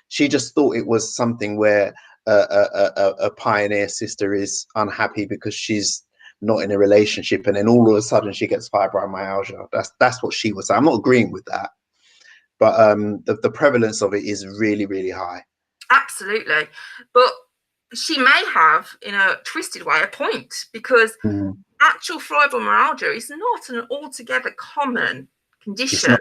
She just thought it was something where a pioneer sister is unhappy because she's not in a relationship, and then all of a sudden she gets fibromyalgia. That's what she was saying. I'm not agreeing with that, but the prevalence of it is really, really high. Absolutely. But she may have, in a twisted way, a point, because actual fibromyalgia is not an altogether common condition.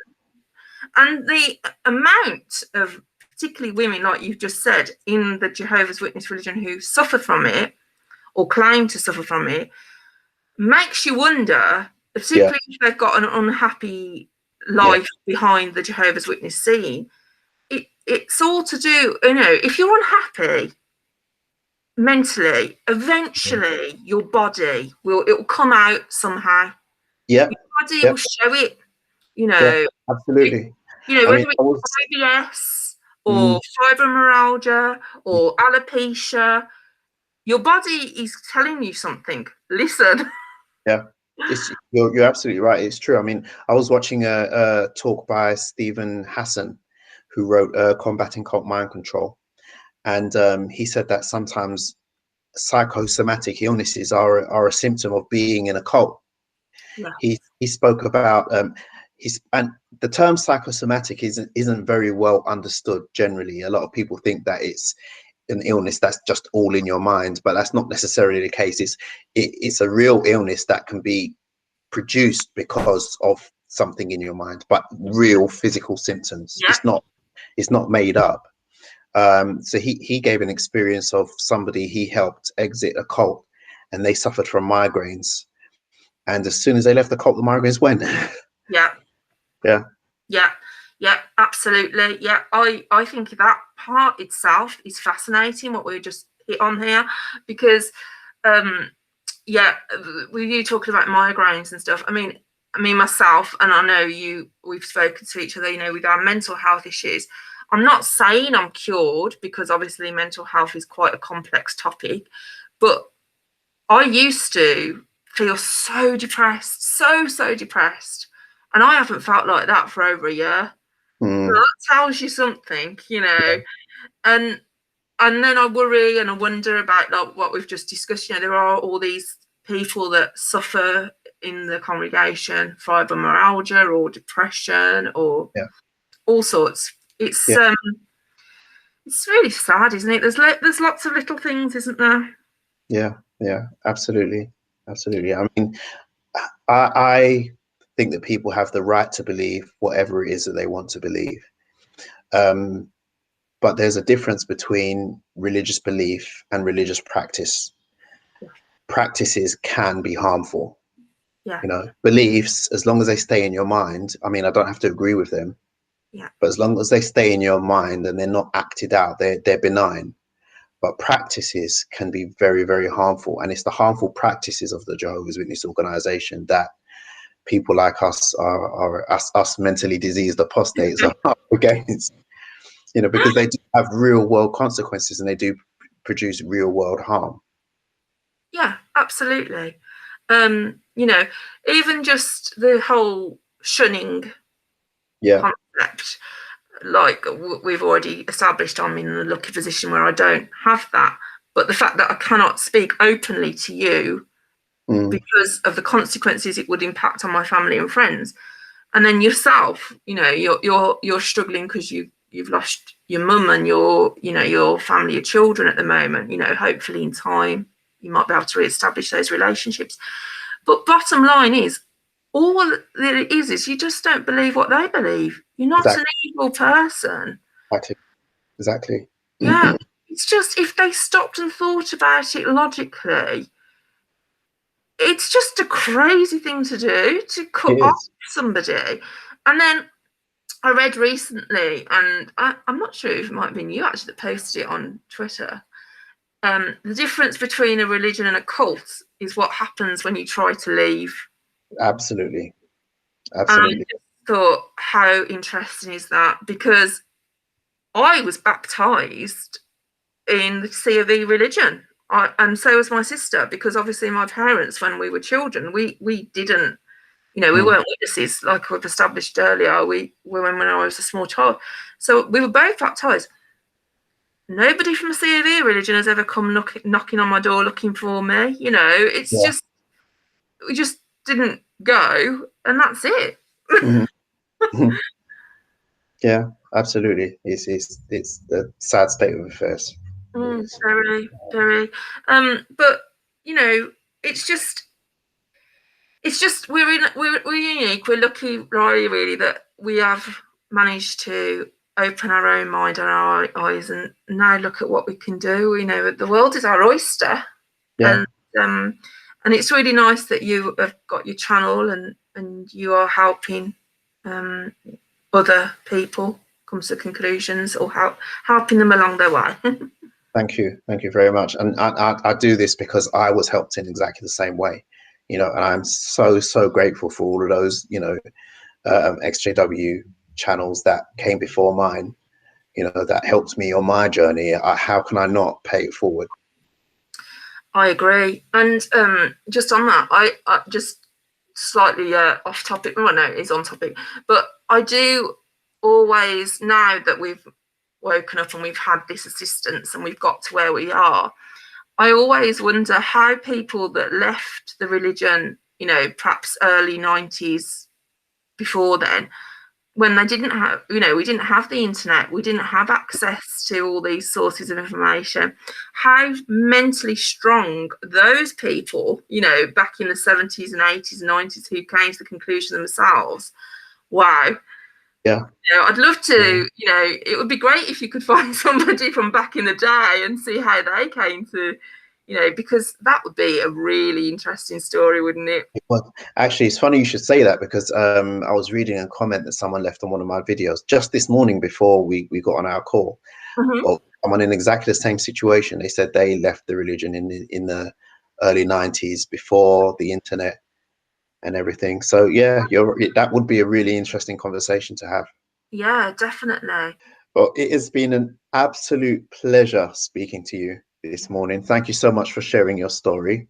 And the amount of, particularly women, like you've just said, in the Jehovah's Witness religion who suffer from it or claim to suffer from it, makes you wonder, particularly if they've got an unhappy life behind the Jehovah's Witness scene. It's all to do, if you're unhappy mentally, eventually your body will come out somehow. Your body will show it, absolutely. Whether it's IBS or fibromyalgia or alopecia, your body is telling you something. Listen. You're absolutely right. It's true. I mean, I was watching a talk by Stephen Hassan, who wrote Combating Cult Mind Control, and he said that sometimes psychosomatic illnesses are a symptom of being in a cult. He spoke about and the term psychosomatic isn't very well understood generally. A lot of people think that it's an illness that's just all in your mind, but that's not necessarily the case. It's a real illness that can be produced because of something in your mind, but real physical symptoms. It's not made up. So he gave an experience of somebody he helped exit a cult, and they suffered from migraines, and as soon as they left the cult, the migraines went. Absolutely. I think that part itself is fascinating, what we just hit on here, because with you talking about migraines and stuff, I mean myself, and I know we've spoken to each other, with our mental health issues. I'm not saying I'm cured, because obviously mental health is quite a complex topic, but I used to feel so depressed, so depressed, and I haven't felt like that for over a year. So that tells you something, and then I worry and I wonder about, like, what we've just discussed. There are all these people that suffer in the congregation, fibromyalgia or depression or all sorts. It's really sad, isn't it? There's lots of little things, isn't there? Yeah, absolutely. I mean, I think that people have the right to believe whatever it is that they want to believe. But there's a difference between religious belief and religious practice. Practices can be harmful. Beliefs, as long as they stay in your mind, I mean, I don't have to agree with them. But as long as they stay in your mind and they're not acted out, they're benign. But practices can be very, very harmful. And it's the harmful practices of the Jehovah's Witness organization that people like us are us mentally diseased apostates are up against, because they do have real world consequences and they do produce real world harm. Yeah, absolutely. Even just the whole shunning concept, like we've already established, I'm in the lucky position where I don't have that, but the fact that I cannot speak openly to you because of the consequences it would impact on my family and friends, and then yourself, you're struggling because you've lost your mum and your family, your children at the moment. Hopefully in time you might be able to re-establish those relationships, but bottom line is, all that it is you just don't believe what they believe. You're not an evil person. Exactly. Yeah. It's just, if they stopped and thought about it logically, it's just a crazy thing to do, to cut off somebody. And then I read recently, and I'm not sure if it might have been you actually that posted it on Twitter, the difference between a religion and a cult is what happens when you try to leave. Absolutely. And I just thought, how interesting is that? Because I was baptized in the C of E religion, and so was my sister, because obviously my parents, when we were children, we didn't, we weren't witnesses, like we've established earlier. We were when I was a small child, so we were both baptized. Nobody from the C of E religion has ever come knocking on my door looking for me. It's just, we just didn't go, and that's it. Mhm. Yeah, absolutely. It's the sad state of affairs. It is. Very, very. But you know, it's just we're unique. We're lucky, really, that we have managed to open our own mind and our eyes, and now look at what we can do. You know, the world is our oyster, Yeah. and and it's really nice that you have got your channel, and you are helping other people come to conclusions, or helping them along their way. Thank you very much. And I do this because I was helped in exactly the same way, and I'm so grateful for all of those, ExJW channels that came before mine, that helped me on my journey. How can I not pay it forward? I agree. And just on that, I just slightly off topic. Well, no, it's on topic. But I do always, now that we've woken up and we've had this assistance and we've got to where we are, I always wonder how people that left the religion, perhaps early 90s, before then, when they didn't have, we didn't have the internet, we didn't have access to all these sources of information, how mentally strong those people, back in the 70s and 80s and 90s, who came to the conclusion themselves. Wow. Yeah. I'd love to, it would be great if you could find somebody from back in the day and see how they came to, because that would be a really interesting story, wouldn't it? Well, actually, it's funny you should say that, because I was reading a comment that someone left on one of my videos just this morning before we got on our call. Well, someone in exactly the same situation. They said they left the religion in the early 90s, before the internet and everything. So yeah, that would be a really interesting conversation to have. Yeah, definitely. Well, it has been an absolute pleasure speaking to you this morning. Thank you so much for sharing your story.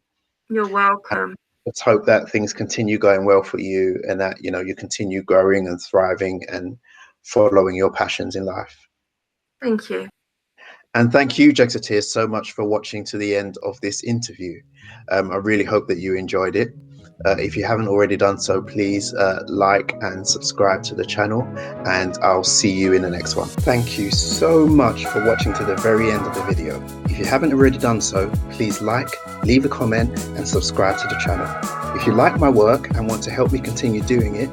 You're welcome. Let's hope that things continue going well for you, and that you continue growing and thriving and following your passions in life. Thank you. And thank you, Jexiteers, so much for watching to the end of this interview. I really hope that you enjoyed it. If you haven't already done so, please like and subscribe to the channel, and I'll see you in the next one. Thank you so much for watching to the very end of the video. If you haven't already done so, please like, leave a comment, and subscribe to the channel. If you like my work and want to help me continue doing it,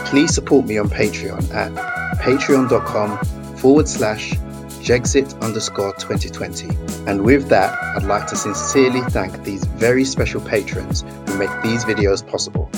please support me on Patreon at patreon.com/Jexit_2020. And with that, I'd like to sincerely thank these very special patrons who make these videos possible.